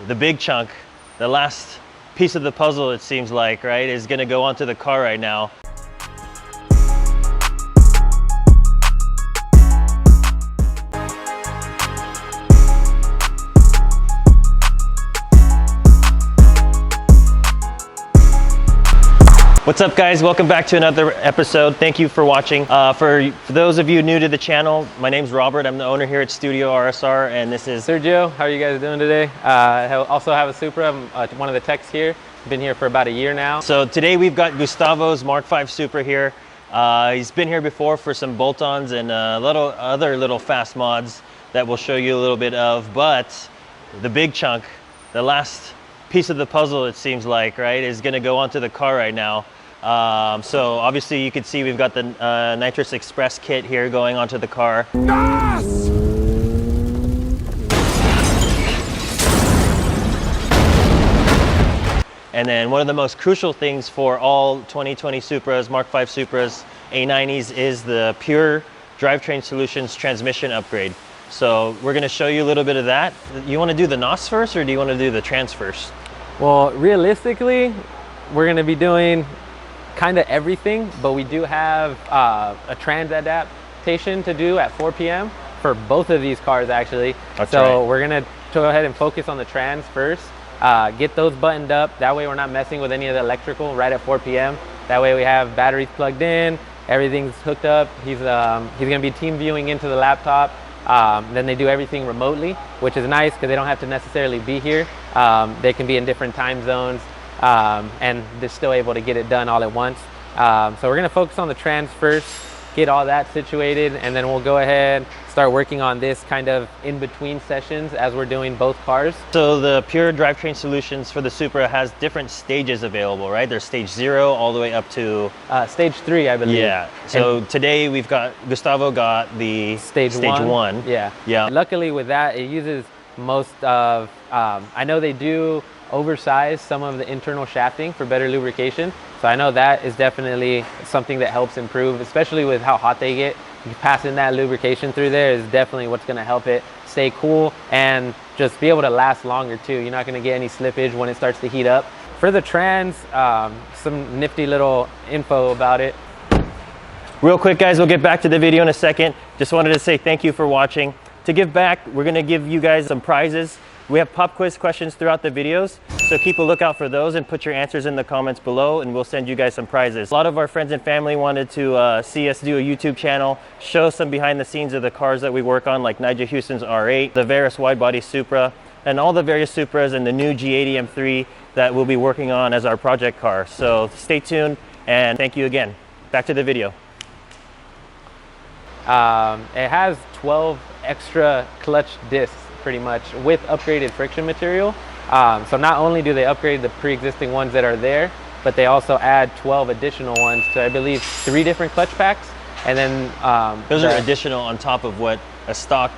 the big chunk, the last piece of the puzzle, it seems like, right, is gonna go onto the car right now. What's up, guys? Welcome back to another episode. Thank you for watching. For those of you new to the channel, my name's Robert. I'm the owner here at Studio RSR, and this is Sergio. How are you guys doing today? I also have a Supra. I'm one of the techs here. Been here for about a year now. So today we've got Gustavo's Mark 5 Supra here. He's been here before for some bolt-ons and other little fast mods that we'll show you a little bit of, but the big chunk, the last piece of the puzzle, it seems like, right, is gonna go onto the car right now. So obviously you can see we've got the Nitrous Express kit here going onto the car. Yes! And then one of the most crucial things for all 2020 Supras, Mark 5 Supras, A90s is the Pure Drivetrain Solutions transmission upgrade. So we're going to show you a little bit of that. You want to do the NOS first, or do you want to do the trans first? Well, realistically, we're going to be doing kind of everything, but we do have a trans adaptation to do at 4 p.m. for both of these cars, actually. That's so right. We're going to go ahead and focus on the trans first, get those buttoned up. That way we're not messing with any of the electrical right at 4 p.m. That way we have batteries plugged in, everything's hooked up. He's going to be team viewing into the laptop. Then they do everything remotely, which is nice because they don't have to necessarily be here. They can be in different time zones. And they're still able to get it done all at once. So we're going to focus on the trans first, get all that situated, and then we'll go ahead, start working on this kind of in between sessions as we're doing both cars. So the Pure Drivetrain Solutions for the Supra has different stages available, right? There's stage 0 all the way up to stage 3, I believe. Yeah. So and today we've got Gustavo got the stage one. Yeah. Yeah. Luckily with that, it uses most of. I know they do oversize some of the internal shafting for better lubrication, so I know that is definitely something that helps improve, especially with how hot they get. Passing that lubrication through there is definitely what's going to help it stay cool and just be able to last longer too. You're not going to get any slippage when it starts to heat up. For the trans, some nifty little info about it. Real quick, guys, we'll get back to the video in a second. Just wanted to say thank you for watching. To give back, we're going to give you guys some prizes. We have pop quiz questions throughout the videos, so keep a lookout for those and put your answers in the comments below, and we'll send you guys some prizes. A lot of our friends and family wanted to see us do a YouTube channel, show some behind the scenes of the cars that we work on, like Nigel Houston's R8, the Veris wide body Supra, and all the various Supras and the new G80 M3 that we'll be working on as our project car. So stay tuned, and thank you again. Back to the video. It has 12 extra clutch discs, pretty much, with upgraded friction material. So not only do they upgrade the pre-existing ones that are there, but they also add 12 additional ones to, I believe, 3 different clutch packs. And then those are additional on top of what a stock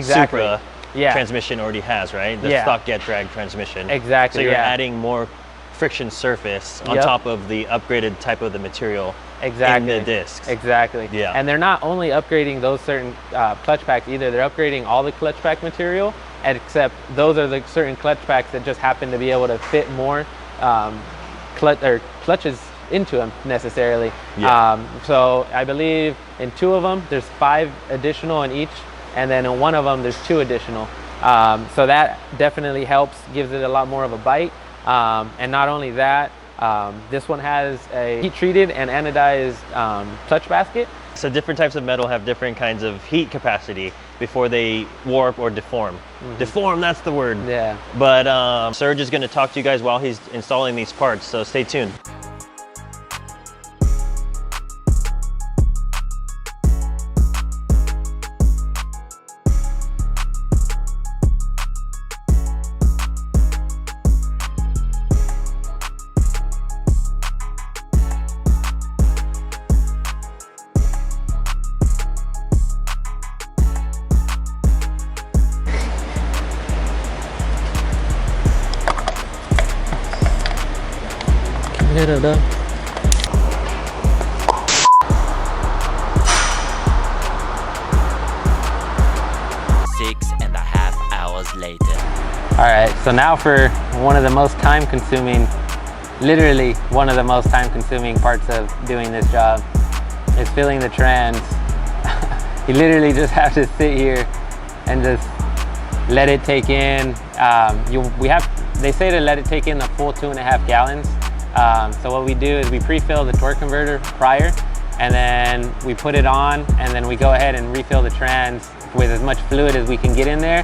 Supra transmission already has, right? The stock get drag transmission. Exactly. So you're adding more friction surface on top of the upgraded type of the material. Exactly. In the discs. Exactly. Yeah. And they're not only upgrading those certain clutch packs either, they're upgrading all the clutch pack material, except those are the certain clutch packs that just happen to be able to fit more clutches into them necessarily. Yeah. So I believe in 2 of them, there's 5 additional in each, and then in 1 of them, there's 2 additional. So that definitely helps, gives it a lot more of a bite. And not only that, this one has a heat-treated and anodized clutch basket. So different types of metal have different kinds of heat capacity before they warp or deform. Deform, that's the word. Yeah. But Serge is going to talk to you guys while he's installing these parts, so stay tuned. Hết rồi đâu. 6.5 hours later. All right, so now for one of the most time consuming, literally one of the most time consuming parts of doing this job is filling the trans. You literally just have to sit here and just let it take in. They say to let it take in the full 2.5 gallons. So what we do is we pre-fill the torque converter prior, and then we put it on, and then we go ahead and refill the trans with as much fluid as we can get in there.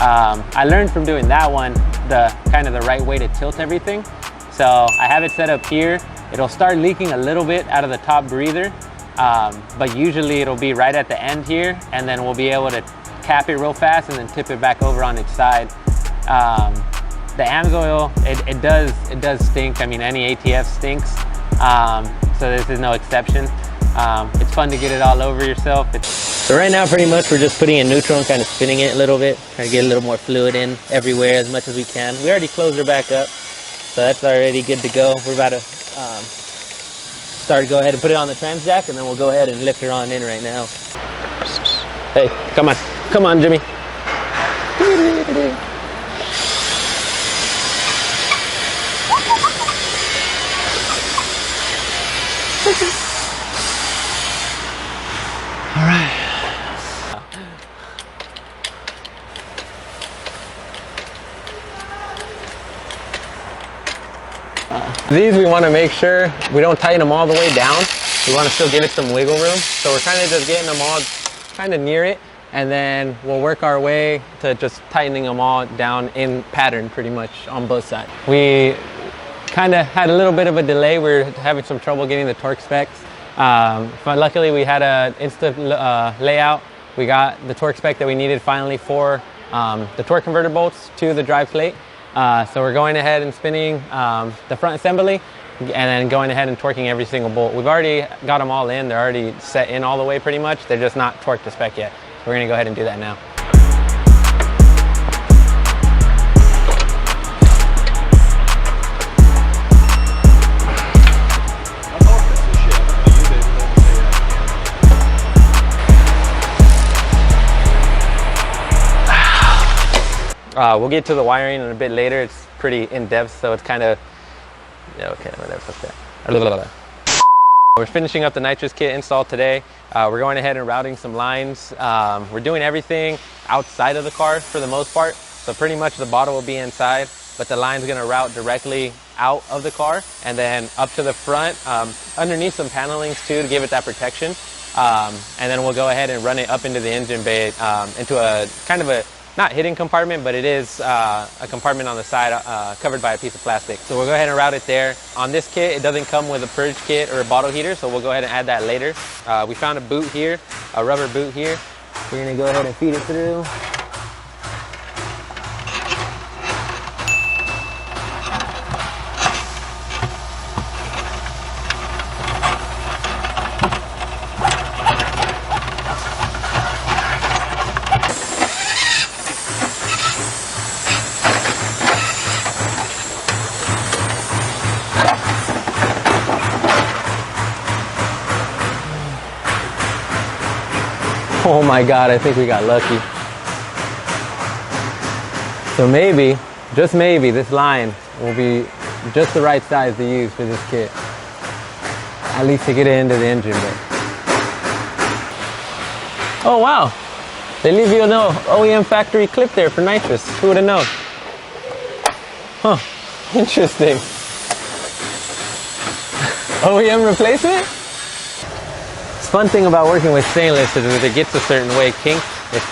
I learned from doing that one the right way to tilt everything. So I have it set up here. It'll start leaking a little bit out of the top breather, but usually it'll be right at the end here, and then we'll be able to cap it real fast and then tip it back over on its side. The AMSOIL, it does stink. I mean, any ATF stinks, so this is no exception. It's fun to get it all over yourself. So right now, pretty much, we're just putting it in neutral and kind of spinning it a little bit, trying to get a little more fluid in everywhere as much as we can. We already closed her back up, so that's already good to go. We're about to go ahead and put it on the trans jack, and then we'll go ahead and lift her on in right now. Hey, come on, Jimmy. All right. These we want to make sure we don't tighten them all the way down. We want to still give it some wiggle room. So we're kind of just getting them all kind of near it, and then we'll work our way to just tightening them all down in pattern pretty much on both sides. We kind of had a little bit of a delay. We were having some trouble getting the torque specs. But luckily we had an instant layout. We got the torque spec that we needed finally for the torque converter bolts to the drive plate. So we're going ahead and spinning the front assembly, and then going ahead and torquing every single bolt. We've already got them all in. They're already set in all the way pretty much. They're just not torqued to spec yet. We're gonna go ahead and do that now. We'll get to the wiring in a bit later. It's pretty in-depth, so it's kind of, yeah, okay, whatever, okay. We're finishing up the nitrous kit install today. We're going ahead and routing some lines. We're doing everything outside of the car for the most part. So pretty much the bottle will be inside, but the line's gonna route directly out of the car and then up to the front, underneath some panelings too to give it that protection. And then we'll go ahead and run it up into the engine bay, into a kind of a, not hidden compartment, but it is a compartment on the side covered by a piece of plastic. So we'll go ahead and route it there. On this kit, it doesn't come with a purge kit or a bottle heater, so we'll go ahead and add that later. We found a boot here, a rubber boot here. We're gonna go ahead and feed it through. Oh my God, I think we got lucky. So maybe, just maybe, this line will be just the right size to use for this kit. At least to get it into the engine bay. Oh wow, they leave you an OEM factory clip there for nitrous. Who would have known? Huh, interesting. OEM replacement? Fun thing about working with stainless is if it gets a certain way kinked,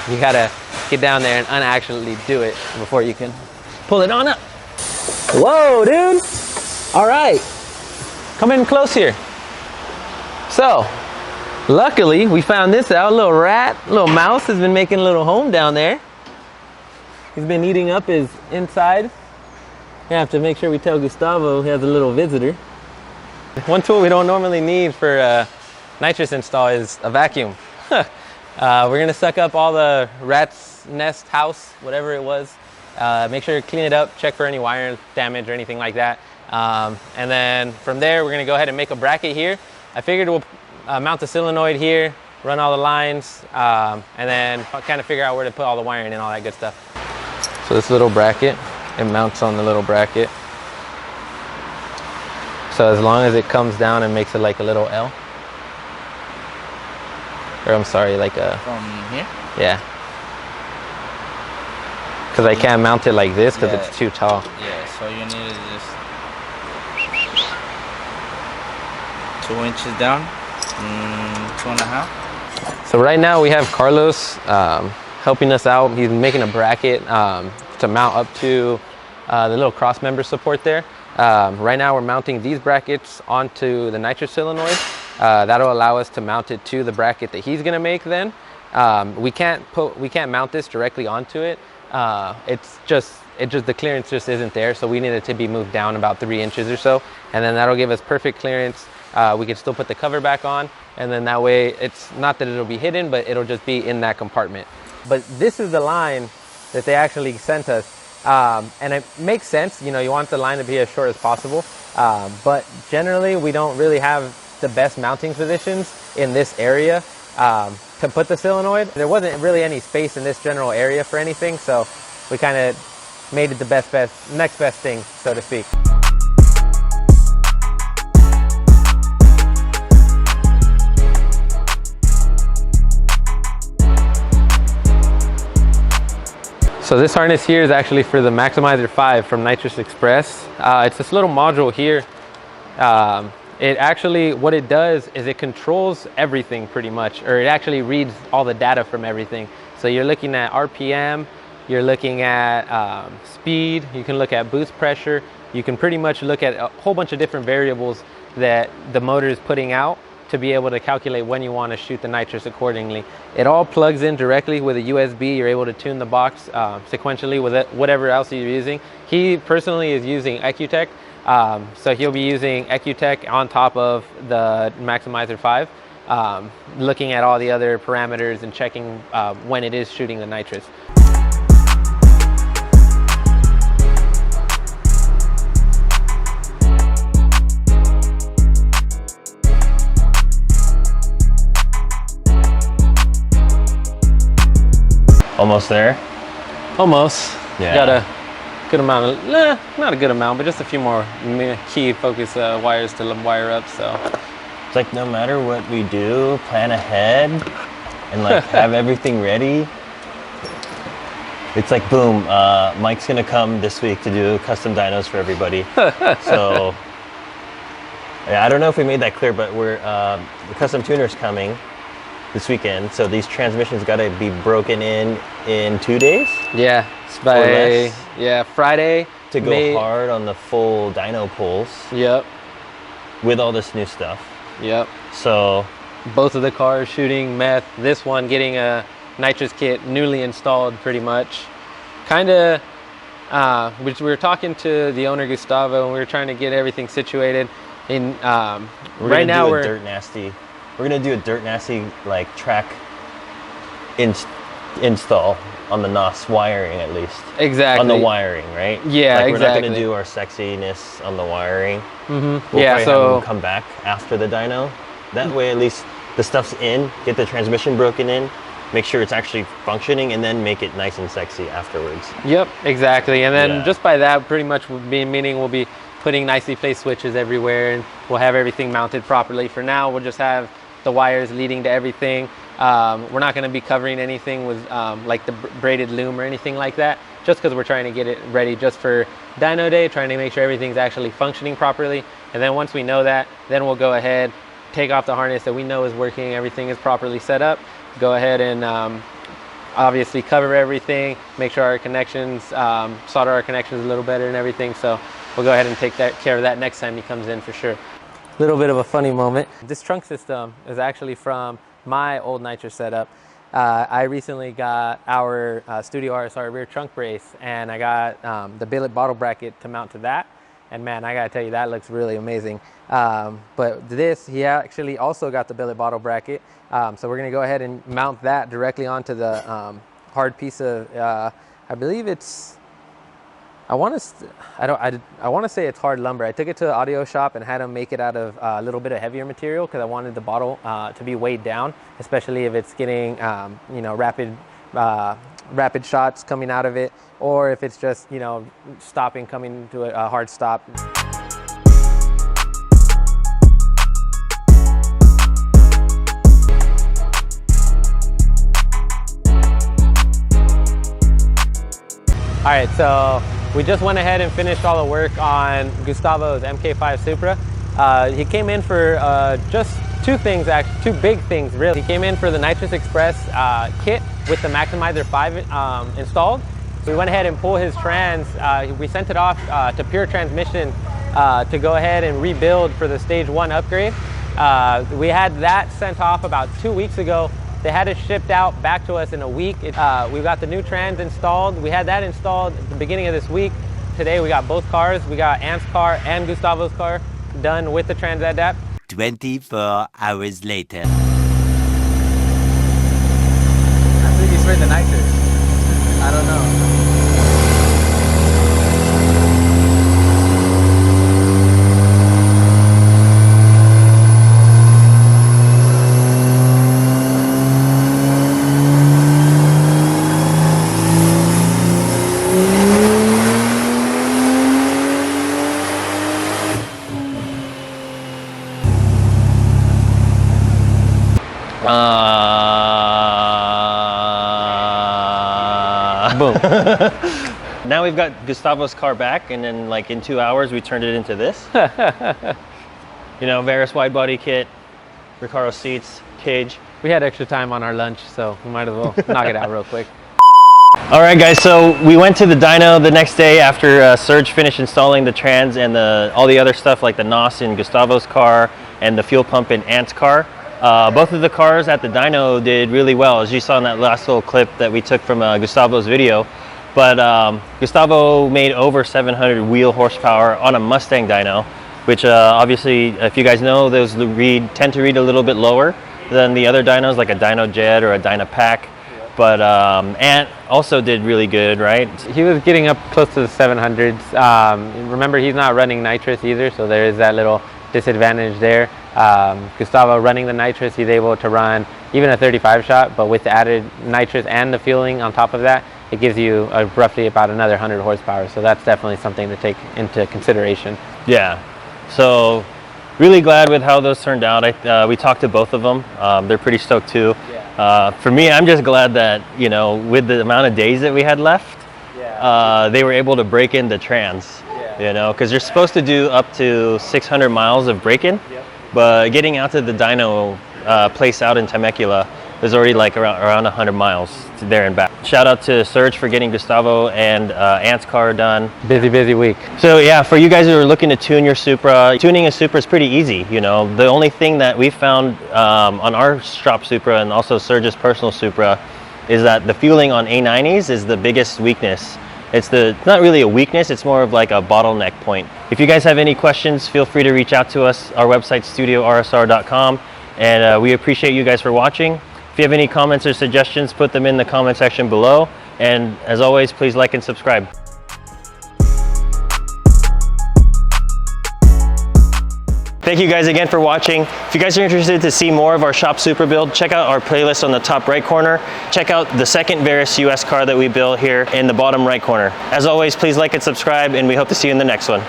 you gotta get down there and unaccidentally do it before you can pull it on up. Whoa, dude! All right, come in close here. So, luckily we found this out. Little rat, little mouse has been making a little home down there. He's been eating up his inside. We have to make sure we tell Gustavo he has a little visitor. One tool we don't normally need for nitrous install is a vacuum. We're gonna suck up all the rat's nest house, whatever it was. Make sure you clean it up, check for any wire damage or anything like that. And then from there, we're gonna go ahead and make a bracket here. I figured we'll mount the solenoid here, run all the lines, and then kind of figure out where to put all the wiring and all that good stuff. So this little bracket it mounts on the little bracket. So as long as it comes down and makes it like a little L. Or I'm sorry, like a... From here? Yeah. Because I can't mount it like this because it's too tall. Yeah, so you need is just 2 inches down, 2.5. So right now we have Carlos helping us out. He's making a bracket to mount up to the little cross member support there. Right now we're mounting these brackets onto the nitrous solenoid. That'll allow us to mount it to the bracket that he's gonna make then. We can't mount this directly onto it. It's just the clearance just isn't there, so we need it to be moved down about 3 inches or so, and then that'll give us perfect clearance. We can still put the cover back on, and then that way it's not that it'll be hidden, but it'll just be in that compartment. But this is the line that they actually sent us, and it makes sense. You know, you want the line to be as short as possible, but generally we don't really have the best mounting positions in this area to put the solenoid. There wasn't really any space in this general area for anything, so we kind of made it the next best thing, so to speak. So this harness here is actually for the Maximizer 5 from Nitrous Express. It's this little module here. It actually, what it does is it controls everything pretty much, or it actually reads all the data from everything. So you're looking at RPM, you're looking at speed, you can look at boost pressure, you can pretty much look at a whole bunch of different variables that the motor is putting out to be able to calculate when you want to shoot the nitrous accordingly. It all plugs in directly with a USB. You're able to tune the box sequentially with whatever else you're using. He personally is using EcuTech. So he'll be using EcuTech on top of the Maximizer 5, looking at all the other parameters and checking when it is shooting the nitrous. Almost there? Almost. Yeah. Got a good amount of, not a good amount, but just a few more key focus wires to wire up, so. It's like no matter what we do, plan ahead and like have everything ready. It's like boom, Mike's gonna come this week to do custom dynos for everybody. So yeah, I don't know if we made that clear, but we're the custom tuner's coming this weekend, so these transmissions got to be broken in 2 days. Yeah, it's by Friday to go hard on the full dyno pulls. Yep. With all this new stuff. Yep. So both of the cars shooting meth. This one getting a nitrous kit newly installed, pretty much. Kind of. We were talking to the owner Gustavo, and we were trying to get everything situated. In right now we're dirt nasty. We're gonna do a dirt nasty like track install on the NOS wiring at least. Exactly. On the wiring, right? Yeah, like, exactly. We're not gonna do our sexiness on the wiring. Mm-hmm. We'll yeah, so have them come back after the dyno. That way, at least the stuff's in. Get the transmission broken in. Make sure it's actually functioning, and then make it nice and sexy afterwards. Yep, exactly. And then just by that, pretty much meaning we'll be putting nicely placed switches everywhere, and we'll have everything mounted properly. For now, we'll just have the wires leading to everything. We're not going to be covering anything with like the braided loom or anything like that, just because we're trying to get it ready just for dyno day, trying to make sure everything's actually functioning properly. And then once we know that, then we'll go ahead, take off the harness that we know is working, everything is properly set up, go ahead and obviously cover everything, make sure our connections, solder our connections a little better and everything. So we'll go ahead and take care of that next time he comes in for sure. Little bit of a funny moment. This trunk system is actually from my old nitrous setup. I recently got our Studio RSR rear trunk brace, and I got the billet bottle bracket to mount to that. And man, I gotta tell you, that looks really amazing. But this, he actually also got the billet bottle bracket. So we're gonna go ahead and mount that directly onto the hard piece of, I believe it's, I want to say it's hard lumber. I took it to the audio shop and had them make it out of a little bit of heavier material because I wanted the bottle to be weighed down, especially if it's getting you know, rapid rapid shots coming out of it, or if it's just, you know, stopping, coming to a hard stop. All right, so we just went ahead and finished all the work on Gustavo's MK5 Supra. He came in for just two things, actually, two big things really. He came in for the Nitrous Express kit with the Maximizer 5 installed. So we went ahead and pulled his trans. We sent it off to Pure Transmission to go ahead and rebuild for the stage 1 upgrade. We had that sent off about 2 weeks ago. They had it shipped out back to us in a week. We got the new trans installed. We had that installed at the beginning of this week. Today we got both cars. We got Ant's car and Gustavo's car done with the trans adapt. 24 hours later. I think he sprayed the nitrous. I don't know. Boom. Now we've got Gustavo's car back, and then like in 2 hours we turned it into this. You know, Varus wide body kit, Recaro seats, cage. We had extra time on our lunch, so we might as well knock it out real quick. All right, guys, so we went to the dyno the next day after Serge finished installing the trans and all the other stuff like the NOS in Gustavo's car and the fuel pump in Ant's car. Both of the cars at the dyno did really well, as you saw in that last little clip that we took from Gustavo's video. But Gustavo made over 700 wheel horsepower on a Mustang dyno, which obviously, if you guys know, those tend to read a little bit lower than the other dynos, like a Dyno Jet or a Dyna Pack. But Ant also did really good, right? He was getting up close to the 700s. Remember, he's not running nitrous either, so there is that little disadvantage there. Gustavo running the nitrous, he's able to run even a 35 shot, but with the added nitrous and the fueling on top of that, it gives you roughly about another 100 horsepower. So that's definitely something to take into consideration. Yeah, so really glad with how those turned out. We talked to both of them. They're pretty stoked too. Yeah. For me, I'm just glad that, you know, with the amount of days that we had left, yeah, they were able to break in the trans. You know, because you're supposed to do up to 600 miles of break-in, yep, but getting out to the dyno place out in Temecula is already like around 100 miles to there and back. Shout out to Serge for getting Gustavo and Ant's car done. Busy week. So yeah, for you guys who are looking to tune your Supra, tuning a Supra is pretty easy. You know, the only thing that we found on our shop Supra and also Serge's personal Supra is that the fueling on A90s is the biggest weakness. It's not really a weakness, it's more of like a bottleneck point. If you guys have any questions, feel free to reach out to us. Our website, studiorsr.com, and we appreciate you guys for watching. If you have any comments or suggestions, put them in the comment section below. And as always, please like and subscribe. Thank you guys again for watching. If you guys are interested to see more of our shop Supra build, check out our playlist on the top right corner. Check out the second Varus US car that we built here in the bottom right corner. As always, please like and subscribe, and we hope to see you in the next one.